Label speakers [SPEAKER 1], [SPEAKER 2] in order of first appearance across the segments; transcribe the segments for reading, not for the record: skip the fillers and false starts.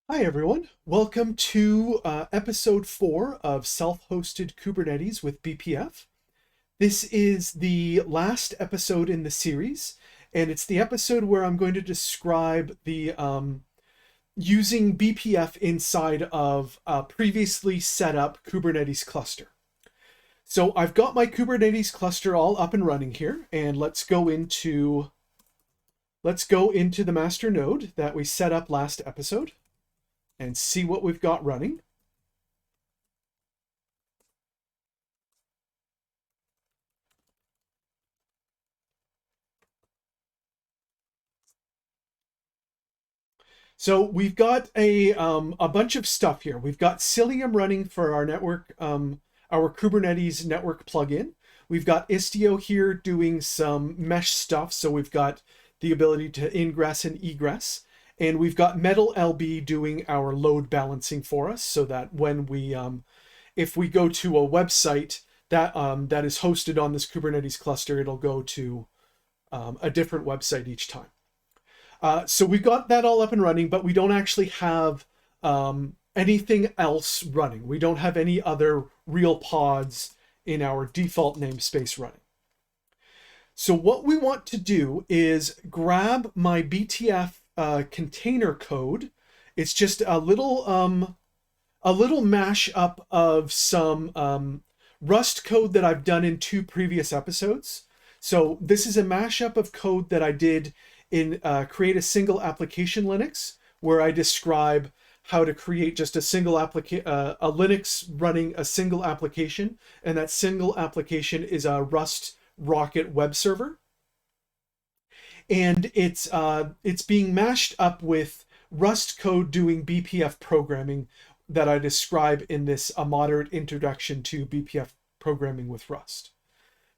[SPEAKER 1] Hi everyone, welcome to episode 4 of self-hosted Kubernetes with BPF. This is the last episode in the series, and it's the episode where I'm going to describe the using BPF inside of a previously set up Kubernetes cluster. So I've got my Kubernetes cluster all up and running here, and let's go into the master node that we set up last episode and see what we've got running. So we've got a bunch of stuff here. We've got Cilium running for our network, our Kubernetes network plugin. We've got Istio here doing some mesh stuff. So we've got the ability to ingress and egress. And we've got Metal LB doing our load balancing for us, so that when we, if we go to a website that that is hosted on this Kubernetes cluster, it'll go to a different website each time. So we've got that all up and running, but we don't actually have anything else running. We don't have any other real pods in our default namespace running. So what we want to do is grab my BTF container code. It's just a little mashup of some Rust code that I've done in 2 previous episodes. So this is a mashup of code that I did in Create a Single Application Linux, where I describe how to create just a single a Linux running a single application, and that single application is a Rust Rocket web server. And it's being mashed up with Rust code doing BPF programming that I describe in this A Moderate Introduction to BPF Programming with Rust.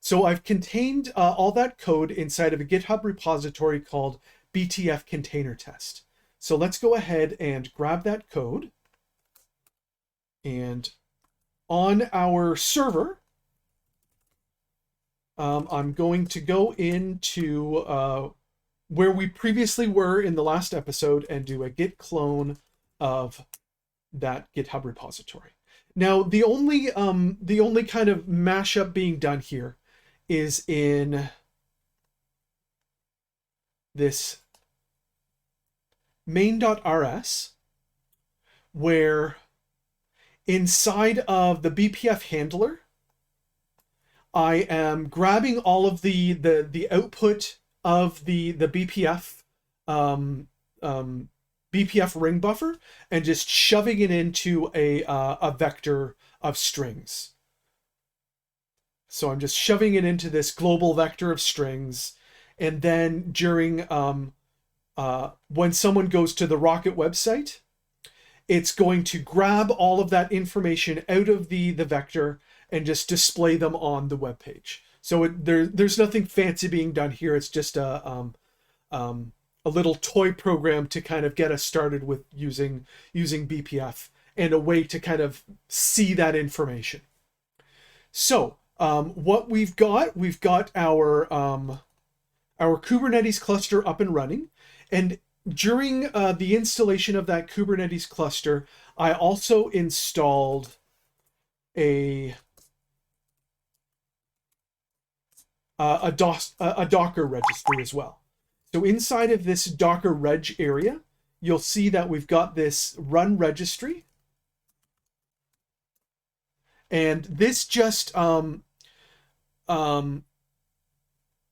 [SPEAKER 1] So I've contained all that code inside of a GitHub repository called BTF Container Test. So let's go ahead and grab that code. And on our server, I'm going to go into where we previously were in the last episode and do a git clone of that GitHub repository. Now, the only kind of mashup being done here is in this main.rs, where inside of the BPF handler, I am grabbing all of the output of the BPF BPF ring buffer and just shoving it into a vector of strings. So I'm just shoving it into this global vector of strings, and then during when someone goes to the Rocket website, it's going to grab all of that information out of the vector and just display them on the web page. So there's nothing fancy being done here. It's just a little toy program to kind of get us started with using BPF, and a way to kind of see that information. So what we've got our Kubernetes cluster up and running, and during the installation of that Kubernetes cluster, I also installed a Docker registry as well. So inside of this Docker reg area, you'll see that we've got this run registry. And this just, all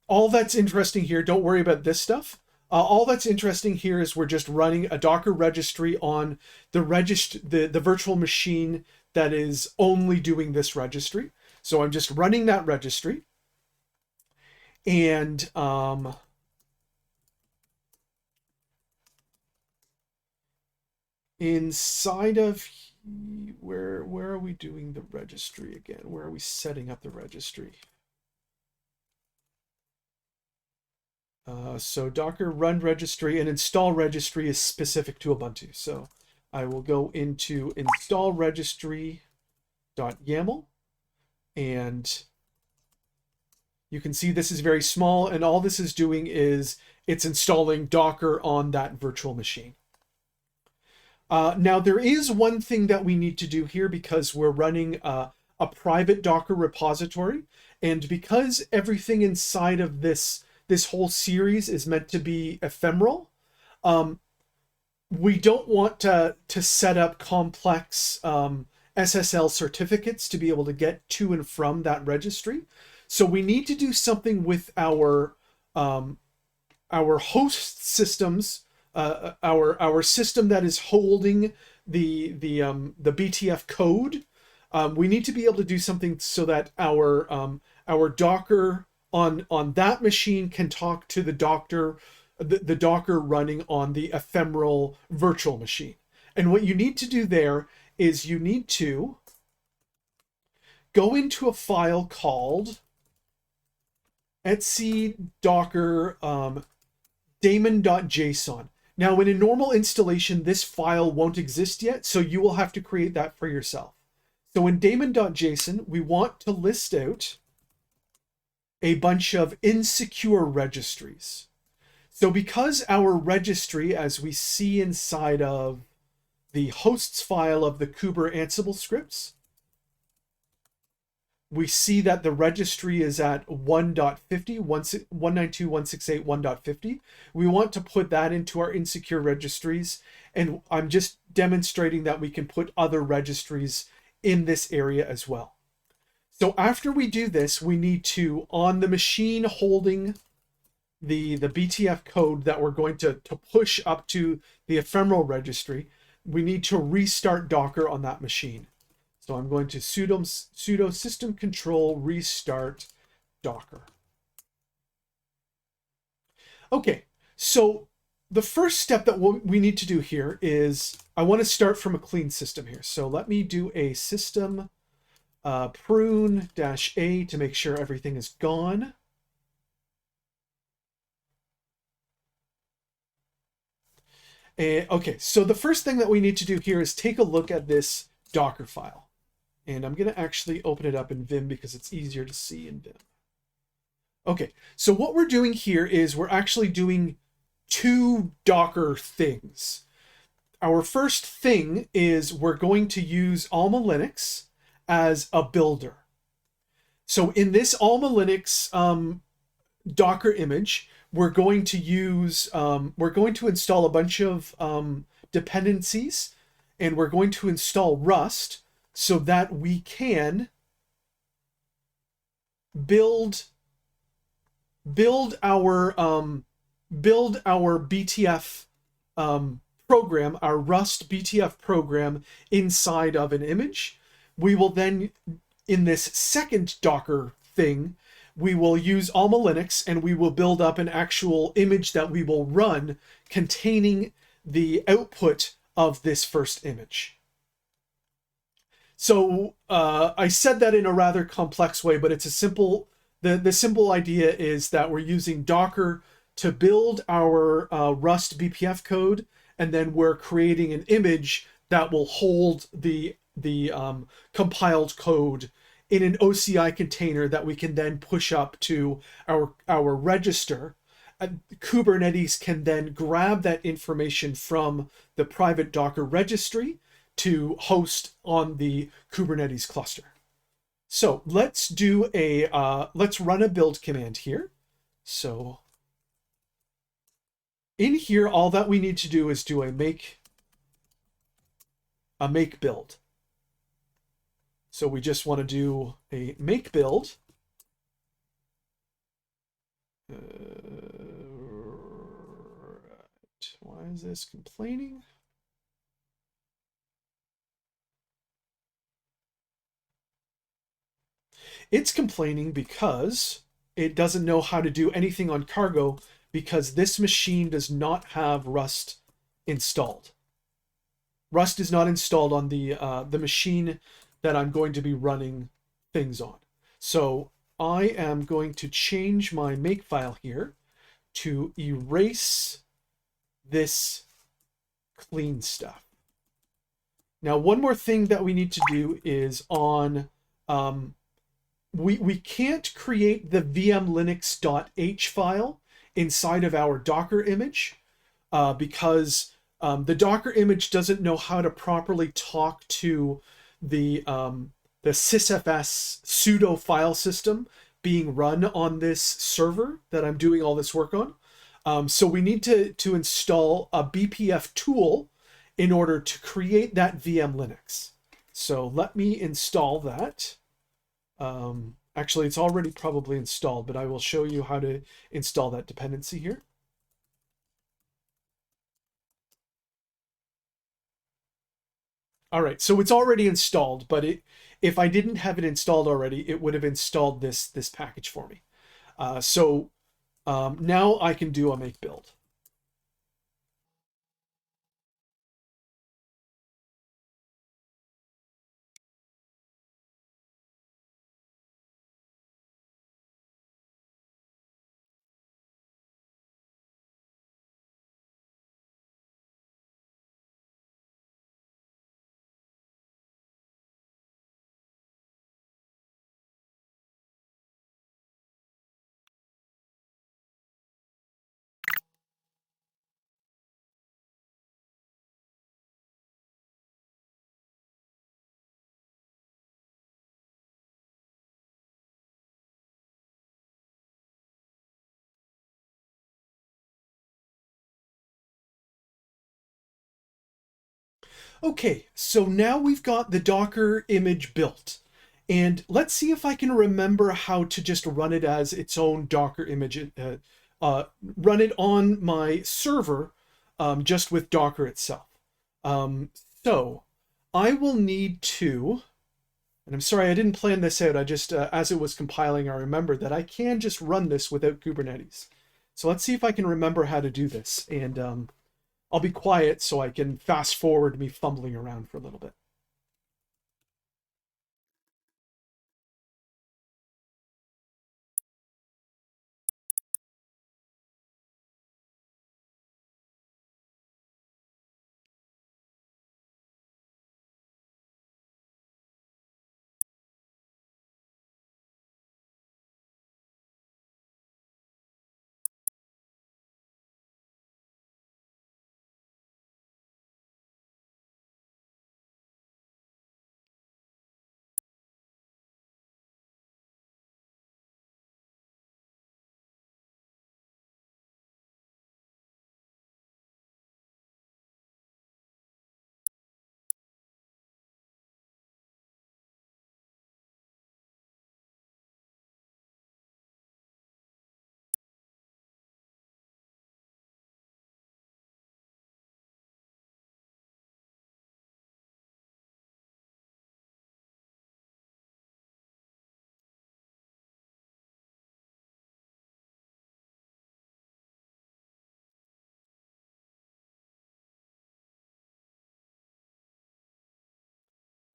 [SPEAKER 1] that's interesting here, don't worry about this stuff. All that's interesting here is we're just running a Docker registry on the virtual machine that is only doing this registry. So I'm just running that registry. And inside of, where are we doing the registry again? Where are we setting up the registry? So Docker run registry and install registry is specific to Ubuntu. So I will go into install registry.yaml, and you can see this is very small, and all this is doing is it's installing Docker on that virtual machine. Now there is one thing that we need to do here because we're running a private Docker repository, and because everything inside of this whole series is meant to be ephemeral, we don't want to set up complex SSL certificates to be able to get to and from that registry. So we need to do something with our host systems, our system that is holding the BTF code. We need to be able to do something so that our Docker on that machine can talk to the Docker running on the ephemeral virtual machine. And what you need to do there is you need to go into a file called etc docker daemon.json. Now, in a normal installation, this file won't exist yet, so you will have to create that for yourself. So in daemon.json, we want to list out a bunch of insecure registries. So because our registry, as we see inside of the hosts file of the Kuber Ansible scripts, we see that the registry is at 1.50, 192.168.1.50. We want to put that into our insecure registries, and I'm just demonstrating that we can put other registries in this area as well. So after we do this, we need to, on the machine holding the BTF code that we're going to push up to the ephemeral registry, we need to restart Docker on that machine. So I'm going to sudo system control restart Docker. Okay, so the first step that we need to do here is I want to start from a clean system here. So let me do a system prune-a to make sure everything is gone. Okay, so the first thing that we need to do here is take a look at this Docker file. And I'm going to actually open it up in Vim because it's easier to see in Vim. Okay, so what we're doing here is we're actually doing two Docker things. Our first thing is we're going to use Alma Linux as a builder. So in this Alma Linux Docker image, we're going to install a bunch of dependencies, and we're going to install Rust so that we can build our BTF program, our Rust BTF program inside of an image. We will then, in this second Docker thing, we will use Alma Linux and we will build up an actual image that we will run containing the output of this first image. So I said that in a rather complex way, but it's a simple, the simple idea is that we're using Docker to build our Rust BPF code, and then we're creating an image that will hold the compiled code in an OCI container that we can then push up to our register. Kubernetes can then grab that information from the private Docker registry to host on the Kubernetes cluster. So let's do let's run a build command here. So in here, all that we need to do is do a make build. So we just want to do a make build. Why is this complaining? It's complaining because it doesn't know how to do anything on cargo because this machine does not have Rust installed. Rust is not installed on the machine that I'm going to be running things on. So I am going to change my makefile here to erase this clean stuff. Now, one more thing that we need to do is on, we can't create the vmlinux.h file inside of our Docker image because The Docker image doesn't know how to properly talk to the sysfs pseudo file system being run on this server that I'm doing all this work on. So we need to install a BPF tool in order to create that VM Linux. So let me install that. Actually, it's already probably installed, but I will show you how to install that dependency here. All right, so it's already installed, but if I didn't have it installed already, it would have installed this package for me. Now I can do a make build. Okay, so now we've got the Docker image built. And let's see if I can remember how to just run it as its own Docker image, run it on my server just with Docker itself. So I will need to, and I'm sorry, I didn't plan this out. I just, as it was compiling, I remembered that I can just run this without Kubernetes. So let's see if I can remember how to do this. And I'll be quiet so I can fast forward me fumbling around for a little bit.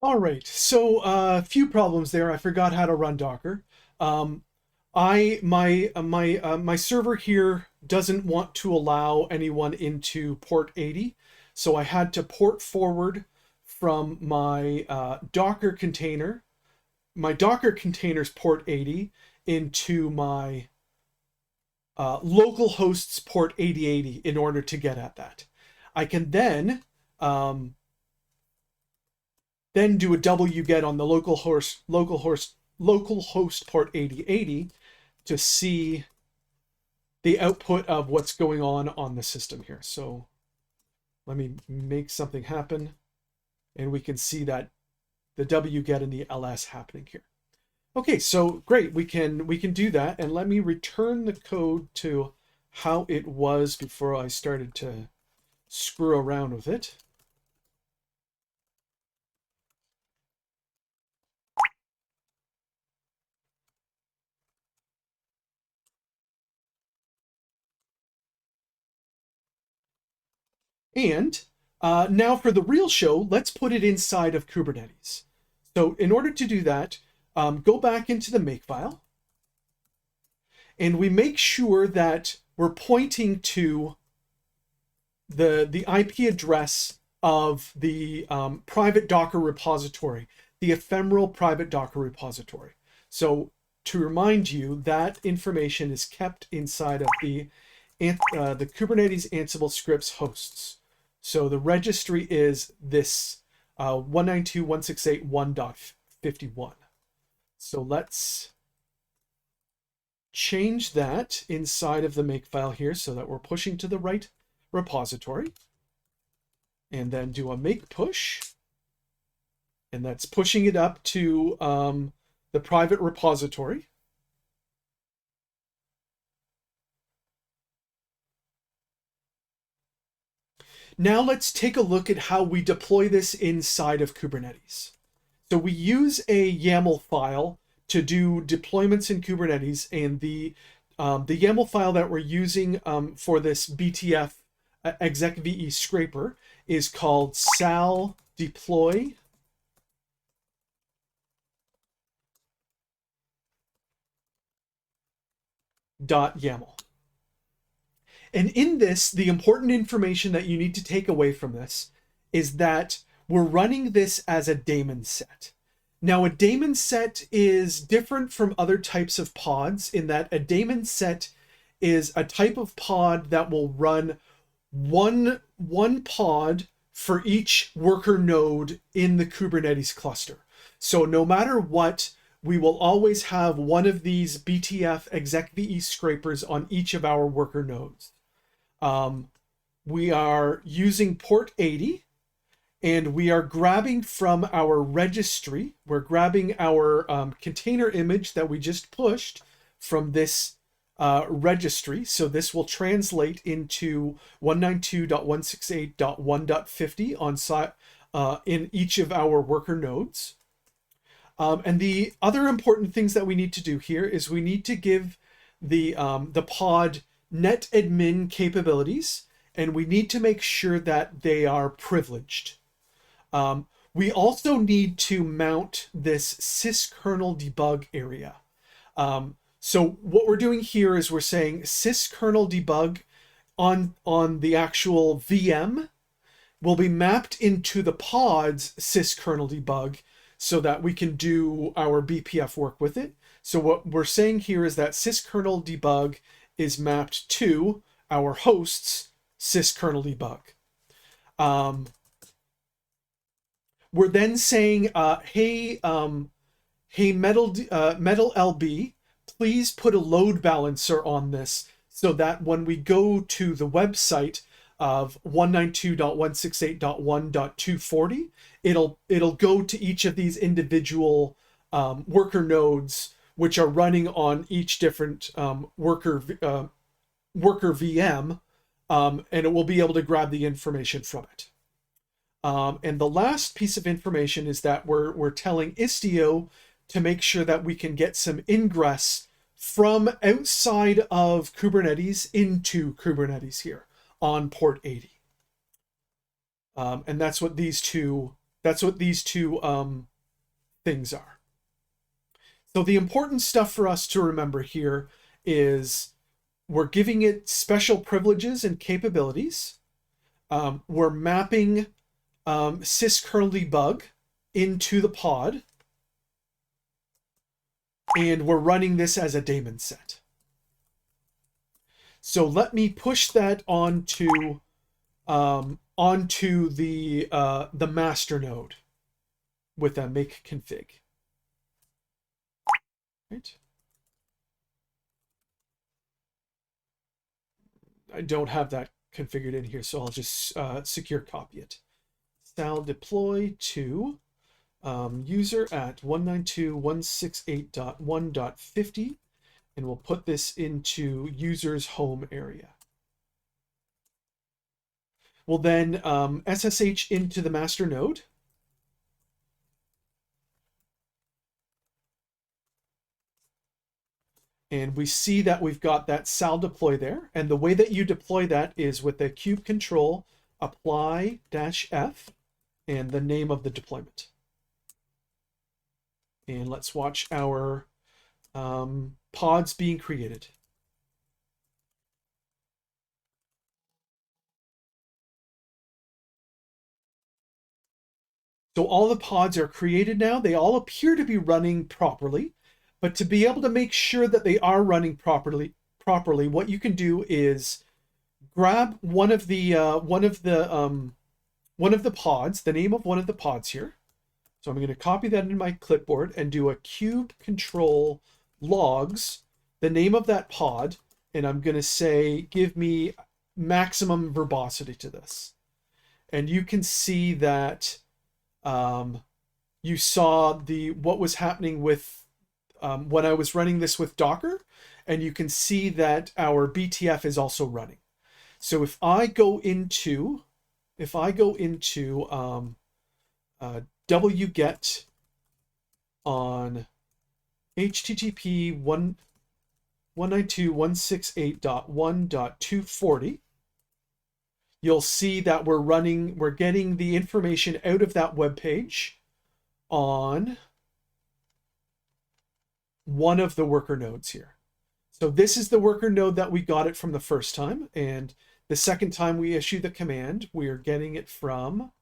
[SPEAKER 1] All right, so a few problems there. I forgot how to run Docker. Um, my server here doesn't want to allow anyone into port 80, so I had to port forward from my Docker container, my Docker container's port 80 into my local host's port 8080 in order to get at that. I can then do a wget on the local host port 8080 to see the output of what's going on the system here. So let me make something happen, and we can see that the wget and the ls happening here. Okay, so great, we can do that, and let me return the code to how it was before I started to screw around with it. And now for the real show, let's put it inside of Kubernetes. So in order to do that, go back into the makefile, and we make sure that we're pointing to the IP address of the private Docker repository, the ephemeral private Docker repository. So to remind you, that information is kept inside of the Kubernetes Ansible scripts hosts. So the registry is this 192.168.1.51. So let's change that inside of the makefile here so that we're pushing to the right repository. And then do a make push. And that's pushing it up to the private repository. Now let's take a look at how we deploy this inside of Kubernetes. So we use a YAML file to do deployments in Kubernetes, and the YAML file that we're using for this BTF Execve scraper is called sal deploy .yaml. And in this, the important information that you need to take away from this is that we're running this as a daemon set. Now, a daemon set is different from other types of pods in that a daemon set is a type of pod that will run one pod for each worker node in the Kubernetes cluster. So no matter what, we will always have one of these BTF Execve scrapers on each of our worker nodes. We are using port 80, and we are grabbing from our registry. We're grabbing our container image that we just pushed from this registry. So this will translate into 192.168.1.50 in each of our worker nodes. And the other important things that we need to do here is we need to give the pod net admin capabilities, and we need to make sure that they are privileged. We also need to mount this syskernel debug area. So what we're doing here is we're saying syskernel debug on the actual VM will be mapped into the pod's syskernel debug so that we can do our BPF work with it. So what we're saying here is that syskernel debug is mapped to our host's syskernel debug. We're then saying, hey Metal LB, please put a load balancer on this so that when we go to the website of 192.168.1.240, it'll go to each of these individual worker nodes, which are running on each different worker VM, and it will be able to grab the information from it. And the last piece of information is that we're telling Istio to make sure that we can get some ingress from outside of Kubernetes into Kubernetes here on port 80. And that's what these two things are. So the important stuff for us to remember here is we're giving it special privileges and capabilities. We're mapping syskernel debug into the pod, and we're running this as a daemon set. So let me push that onto the master node with a make config. Right. I don't have that configured in here, so I'll just secure copy it. Sal deploy to user at 192.168.1.50, and we'll put this into user's home area. We'll then SSH into the master node. And we see that we've got that sal deploy there. And the way that you deploy that is with the kube control apply-f and the name of the deployment. And let's watch our pods being created. So all the pods are created now. They all appear to be running properly, but to be able to make sure that they are running properly, what you can do is grab one of the pods, the name of one of the pods here. So I'm going to copy that into my clipboard and do a kube control logs, the name of that pod, and I'm going to say, give me maximum verbosity to this. And you can see that you saw what was happening with when I was running this with Docker, and you can see that our BTF is also running. So if I go into wget on http 192.168.1.240, you'll see that we're getting the information out of that web page on one of the worker nodes here. So this is the worker node that we got it from the first time, and the second time we issue the command, we're getting it from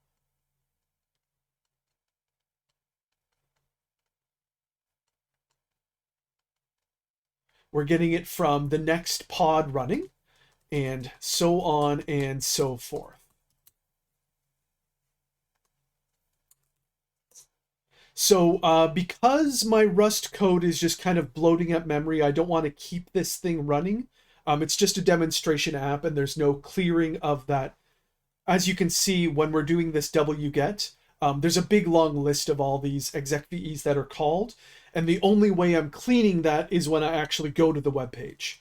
[SPEAKER 1] the next pod running, and so on and so forth. So because my Rust code is just kind of bloating up memory, I don't want to keep this thing running. It's just a demonstration app, and there's no clearing of that. As you can see, when we're doing this wget, there's a big long list of all these execves that are called, and the only way I'm cleaning that is when I actually go to the web page.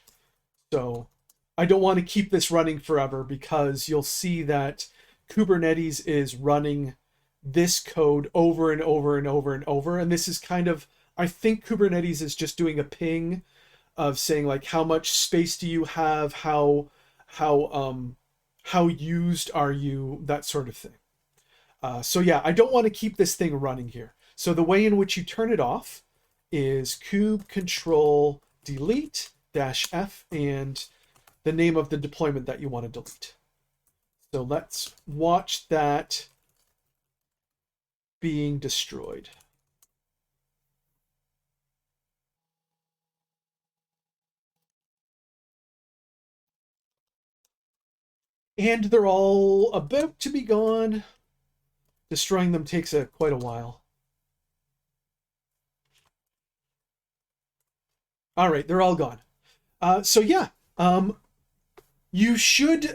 [SPEAKER 1] So I don't want to keep this running forever, because you'll see that Kubernetes is running this code over and over and over and over. And this is kind of, I think Kubernetes is just doing a ping of saying, like, how much space do you have? How used are you? That sort of thing. So yeah, I don't want to keep this thing running here. So the way in which you turn it off is kube control delete -f and the name of the deployment that you want to delete. So let's watch that being destroyed. And they're all about to be gone. Destroying them takes quite a while. All right, they're all gone. So yeah, you should,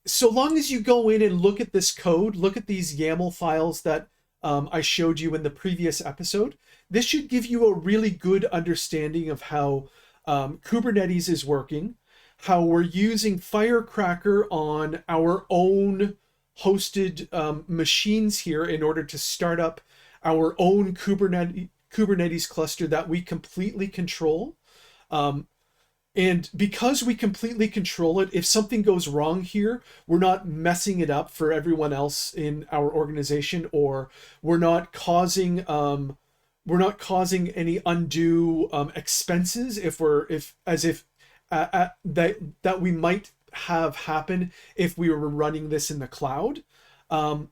[SPEAKER 1] so long as you go in and look at this code, look at these YAML files that I showed you in the previous episode, this should give you a really good understanding of how Kubernetes is working, how we're using Firecracker on our own hosted machines here in order to start up our own Kubernetes cluster that we completely control. And because we completely control it, if something goes wrong here, we're not messing it up for everyone else in our organization, or we're not causing any undue expenses that we might have happen if we were running this in the cloud. And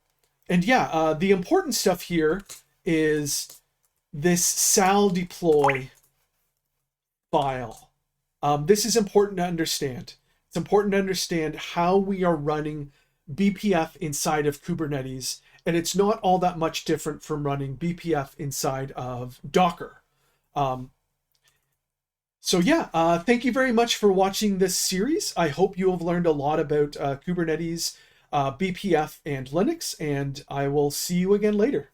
[SPEAKER 1] yeah, the important stuff here is this sal deploy file. This is important to understand. It's important to understand how we are running BPF inside of Kubernetes, and it's not all that much different from running BPF inside of Docker. So yeah, thank you very much for watching this series. I hope you have learned a lot about Kubernetes, BPF, and Linux, and I will see you again later.